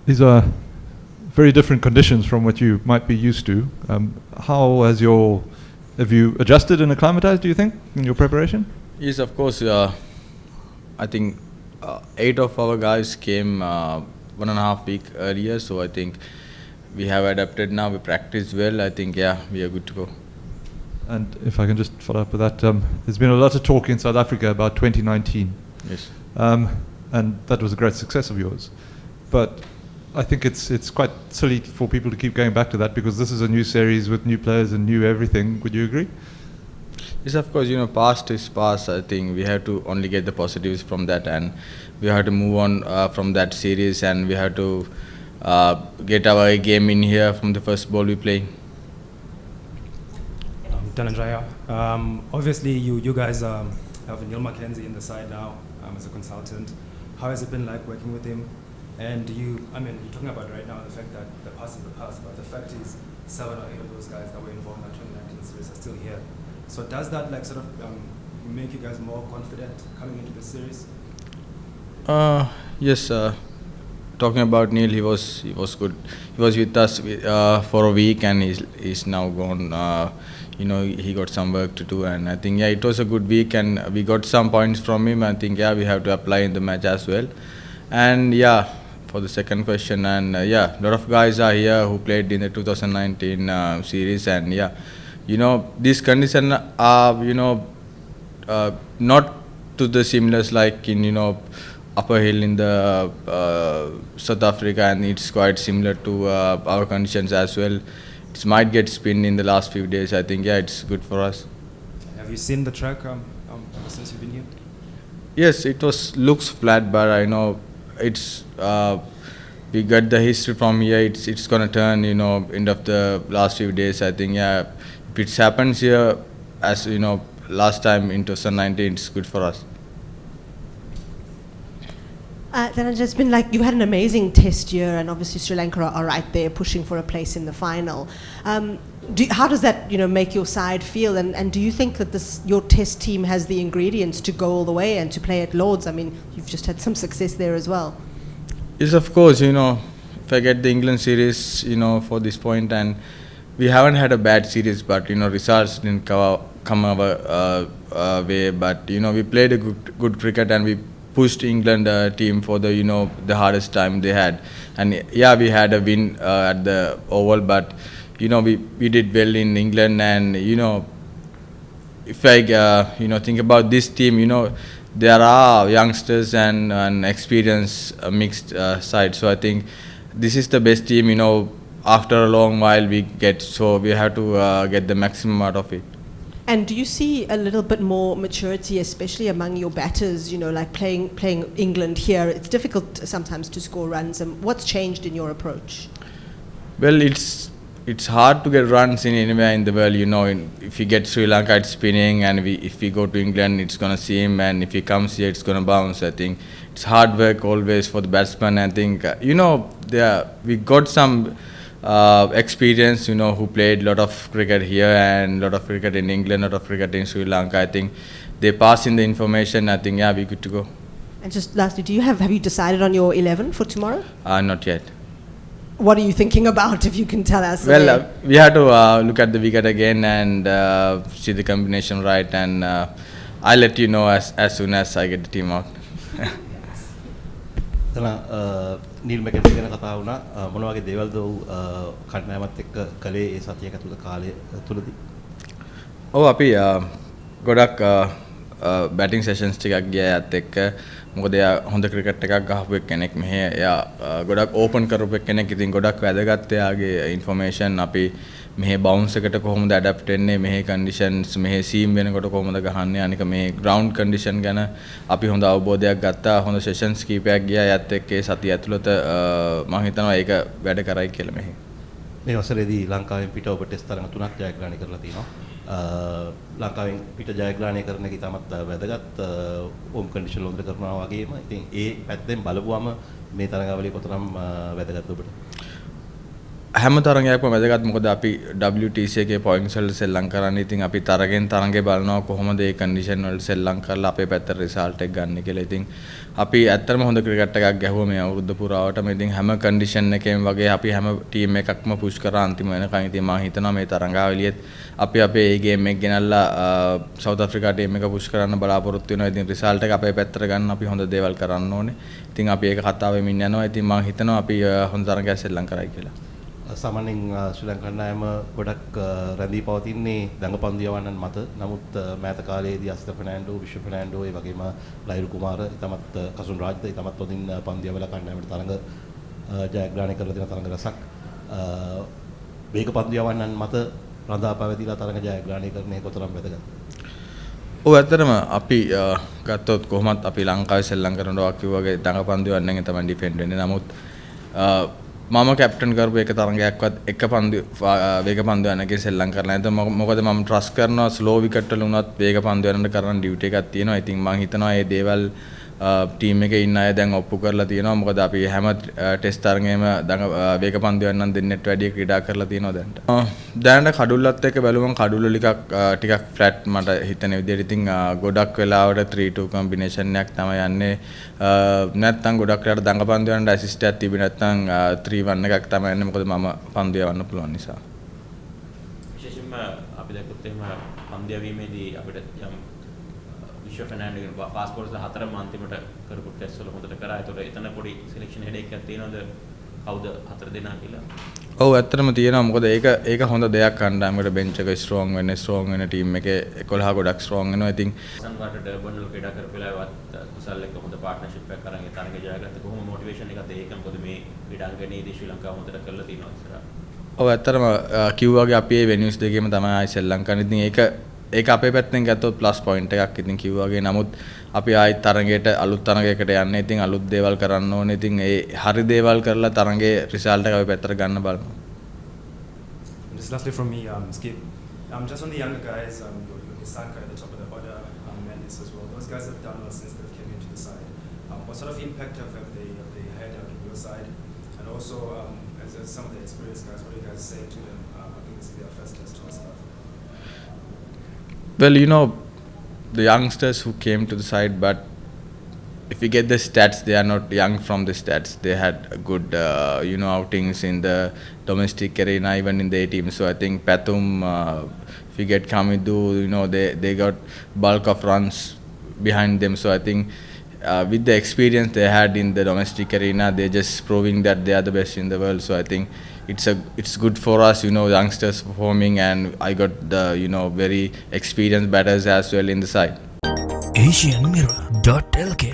These are very different conditions from what you might be used to. How have you adjusted and acclimatized, do you think, in your preparation? Yes, of course. I think 8 of our guys came 1.5 week earlier, so I think we have adapted now. We practice well. I think, yeah, we are good to go. And if I can just follow up with that, there's been a lot of talk in South Africa about 2019. Yes. And that was a great success of yours. But I think it's quite silly for people to keep going back to that, because this is a new series with new players and new everything. Would you agree? Yes, of course. Past is past. I think we have to only get the positives from that, and we have to move on from that series, and we have to get our game in here from the first ball we play. Dhananjaya, obviously you guys have Neil Mackenzie in the side now as a consultant. How has it been like working with him? And you're talking about right now the fact that the past is the past, but the fact is 7 or 8 of those guys that were involved in that 2019 series are still here. So does that make you guys more confident coming into the series? Yes. Talking about Neil, he was good. He was with us for a week, and he's now gone. He got some work to do, and I think it was a good week, and we got some points from him. I think we have to apply in the match as well. And for the second question, and a lot of guys are here who played in the 2019 series, and these conditions are not to the similar like in Upper Hill in the South Africa, and it's quite similar to our conditions as well. It might get spin in the last few days. I think it's good for us. Have you seen the track ever since you've been here? Yes, it looks flat, but I know it's we got the history from here. It's gonna turn end of the last few days. I think if it happens here as last time in 2019, it's good for us. Then it's just been like you had an amazing test year, and obviously Sri Lanka are right there pushing for a place in the final. How does that make your side feel, and do you think that your test team has the ingredients to go all the way and to play at Lords? I mean, you've just had some success there as well. Yes, of course. If I get the England series, for this point, and we haven't had a bad series, but results didn't come our way. But we played a good cricket, and we pushed England team for the hardest time they had, and we had a win at the Oval, but we did well in England, and if I think about this team, there are youngsters and experience mixed side, so I think this is the best team after a long while we get, so we have to get the maximum out of it. And do you see a little bit more maturity, especially among your batters, like playing England here? It's difficult sometimes to score runs. And what's changed in your approach? Well, it's hard to get runs in anywhere in the world. If you get Sri Lanka, it's spinning, and if we go to England, it's going to seam, and if he comes here, it's going to bounce. I think it's hard work always for the batsman. I think, we got some experience, who played a lot of cricket here and a lot of cricket in England, a lot of cricket in Sri Lanka. I think they pass in the information. I think, we're good to go. And just lastly, have you decided on your 11 for tomorrow? Not yet. What are you thinking about, if you can tell us? Well, we have to look at the wicket again and see the combination right, and I'll let you know as soon as I get the team out. Neil McKenzie ගැන කතා වුණා මොන වගේ දේවල්ද කණ්ඩායමත් එක්ක කලේ ඒ සතියක තුල කාලය තුලදී අපි ගොඩක් බැටිං සෙෂන්ස් ටිකක් ගියා යත් එක්ක මොකද එයා හොඳ ක්‍රිකට් එකක් ගහපු කෙනෙක් මෙහෙ එයා ගොඩක් ඕපන් කරපු කෙනෙක් ඉතින් ගොඩක් වැදගත් එයාගේ ඉන්ෆර්මේෂන් අපි මෙහෙ බවුන්ස් එකට කොහොමද ඇඩැප්ට් වෙන්නේ මෙහෙ කන්ඩිෂන්ස් මෙහෙ සීම් වෙනකොට කොහොමද ගහන්නේ අනික මේ ග්‍රවුන්ඩ් කන්ඩිෂන් ගැන අපි හොඳ අවබෝධයක් ගත්තා හොඳ සෙෂන්ස් කීපයක් ගියා යත් එක්ක ඒ සතිය ඇතුළත මම හිතනවා ඒක වැඩ කරයි කියලා මෙහෙ මේ වසරේදී ලංකාවෙන් පිට ඔබ ටෙස්ට් තරඟ 3ක් ජයග්‍රහණය කරලා තිනවා ලංකාවෙන් පිට ජයග්‍රහණය කරන එක ඉතාමත් වැදගත් හෝම් කන්ඩිෂන් වලට කරනවා වගේම ඉතින් ඒ පැත්තෙන් බලපුවම මේ තරඟාවලිය කොතරම් වැදගත්ද ඔබට හැම තරගයක්ම වැදගත්. මොකද අපි WTC එකේ පොයින්ට්ස් වලට සෙල්ලම් කරන්නේ. ඉතින් අපි තරගේ බලනවා කොහොමද ඒ කන්ඩිෂන් වලට සෙල්ලම් කරලා අපේ පැත්තට රිසල්ට් එක ගන්න කියලා. ඉතින් අපි ඇත්තටම හොඳ ක්‍රිකට් එකක් ගැහුවා මේ අවුරුද්ද පුරාවටම. ඉතින් හැම කන්ඩිෂන් එකෙම වගේ අපි හැම ටීම් එකක්ම පුෂ් කරා අන්තිම වෙනකන්. ඉතින් මම හිතනවා මේ තරඟාවලියෙත් අපි අපේ ඒ ගේම් එක ගෙනල්ලා සවුත් අප්‍රිකා ටීම් එක පුෂ් කරන්න බලාපොරොත්තු වෙනවා. ඉතින් රිසල්ට් එක අපේ පැත්තට ගන්න අපි හොඳ දේවල් කරන්න ඕනේ. ඉතින් අපි ඒක කතා වෙමින් යනවා. ඉතින් මම හිතනවා අපි හොඳ තරගයක් සෙල්ලම් කරයි කියලා. සාමාන්‍යයෙන් ශ්‍රී ලංකා නායම ගොඩක් රැඳී පවතින්නේ දඟපන්දු යවන්නන් මත. නමුත් මෑත කාලයේදී අසිත ෆර්නෑන්ඩෝ, විශ්ව ෆර්නෑන්ඩෝ, ඒ වගේම ලහිරු කුමාර, ඊටමත් කසුන් රාජ්ද ඊටමත් හොඳින් පන්දු යවලා කණ්ඩායමට තරඟ ජයග්‍රහණය කරලා දෙන තරඟ රසක් වේග පන්දු යවන්නන් මත රඳා පැවතිලා තරඟ ජයග්‍රහණය කරන එක කොතරම් වැදගත්ද? ඔව් ඇත්තටම අපි ගත්තොත් කොහොමත් අපි ලංකාවේ සෙල්ලම් කරනවා කිව්වාගේ දඟපන්දු යවන්න තමයි ඩිෆෙන්ඩ් වෙන්නේ. නමුත් මම කැප්ටන් කරපු එක තරගයක්වත් එක පන්දු වේග පන්දු යනකේ සෙල්ලම් කරලා නැද්ද? මොකද මම ට්‍රස්ට් කරනවා ස්ලෝ විකට් වල උනත් වේග පන්දු යනන්න කරන්න ඩියුටි එකක් තියෙනවා. ඉතින් මම හිතනවා මේ දේවල් ටීම් එකේ ඉන්න අය දැන් ඔප්පු කරලා තියෙනවා. මොකද අපි හැම ටෙස්ට් තරගෙම වේග පන්දු යනන්න දෙන්නෙත් වැඩි ක්‍රීඩා කරලා තියෙනවා දැන්ට. දැනට කඩුල්ලත් එක්ක බැලුවම කඩුල්ල ටිකක් ෆ්ලැට් මට හිතෙන විදිහට. ඉතින් ගොඩක් වෙලාවට 3-2 කම්බිනේෂන් එකක් තමයි යන්නේ. නැත්තම් ගොඩක් වෙලාවට දඟපන්දු යනට ඇසිස්ට් එකක් තිබි නැත්තම් 3-1 එකක් තමයි යන්නේ. මොකද මම පන්දු යවන්න පුළුවන් නිසා. විශේෂයෙන්ම අපි දැක්කොත් එහෙම පන්දු යවීමේදී අපිට යම් විශ්ව ෆර්නෑන්ඩෝ කියන පාස්පෝර්ට්ස් හතරම අන්තිමට කරපු ටෙස්ට් වල හොඳට කරා. ඒතකොට එතන පොඩි සිලෙක්ෂන් හෙඩ් එකක් තියෙනවද? කවුද හතර දෙනා කියලා? ඔව් ඇත්තටම තියෙනවා. මොකද ඒක හොඳ දෙයක්. කණ්ඩායමකට බෙන්ච් එක ස්ට්‍රෝං වෙන ටීම් එකේ 11 ගොඩක් ස්ට්‍රෝං වෙනවා. ඉතින් සංවාට ඩර්බන් වල ක්‍රීඩා කරපු වෙලාවත් කුසල් එක්ක හොඳ පාර්ට්නර්ෂිප් එකක් කරන් ඒ තරගය ජයගත්ත. කොහොම මොටිවේෂන් එකක්ද ඒක? මොකද මේ ක්‍රීඩාංගණයේදී ශ්‍රී ලංකාව හොඳට කරලා තියෙනවා ඉස්සරහ. ඔව් ඇත්තටම කිව්වාගේ අපි මේ වෙනියුස් දෙකේම තමයි ආයි සෙල්ලම් කරන්නේ. ඉතින් ඒක අපේ පැත්තෙන් ගත්තොත් ප්ලස් පොයින්ට් එකක්. ඉතින් කිව්වාගේ නමුත් අපි ආයි තරගයට අලුත් තරගයකට යන්නේ. ඉතින් අලුත් දේවල් කරන්න ඕනේ. ඉතින් ඒ හරි දේවල් කරලා තරගයේ රිසල්ට් එක අපේ පැත්තට ගන්න බලමු. Just lastly from me, Skip, just on the younger guys, Sanka at the top of the order, Mendes as well. Those guys have done well since they came into the side. What sort of impact have they had on your side? And also, as some of the experienced guys, what do you guys say to them? I think this is their first test and stuff. Well, the youngsters who came to the side, but if you get the stats, they are not young from the stats. They had good, outings in the domestic arena, even in the A team. So I think Pathum, if you get Kamidu, they got bulk of runs behind them. So I think with the experience they had in the domestic arena, they're just proving that they are the best in the world. So I think it's good for us, youngsters performing, and I got the very experienced batters as well in the side. AsianMirror.lk